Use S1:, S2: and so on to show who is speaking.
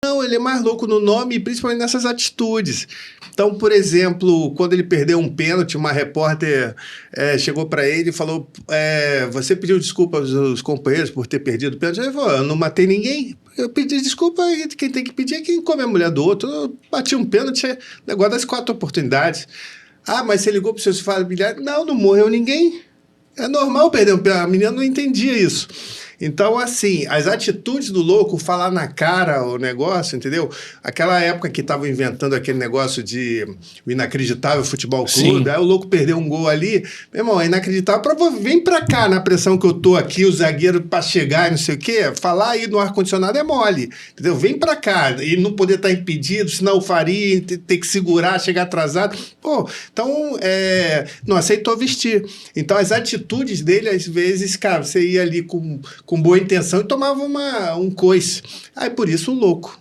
S1: Não, ele é mais louco no nome e principalmente nessas atitudes. Então, por exemplo, quando ele perdeu um pênalti, uma repórter chegou para ele e falou: você pediu desculpa aos companheiros por ter perdido o pênalti? Ele falou: eu não matei ninguém. Eu pedi desculpa, e quem tem que pedir é quem come a mulher do outro. Eu bati um pênalti, negócio das 4 oportunidades. Ah, mas você ligou para os seus familiares? Não, não morreu ninguém. É normal perder um pênalti. A menina não entendia isso. Então, assim, as atitudes do louco, falar na cara o negócio, entendeu? Aquela época que estavam inventando aquele negócio de o inacreditável futebol clube, aí o louco perdeu um gol ali, meu irmão, é inacreditável, vem pra cá na pressão que eu tô aqui, o zagueiro pra chegar e não sei o quê, falar aí no ar-condicionado é mole, entendeu? Vem pra cá, e não poder estar impedido, senão faria, ter que segurar, chegar atrasado, pô, então, não aceitou vestir. Então, as atitudes dele, às vezes, cara, você ia ali com boa intenção e tomava um coice. Aí, por isso, o louco.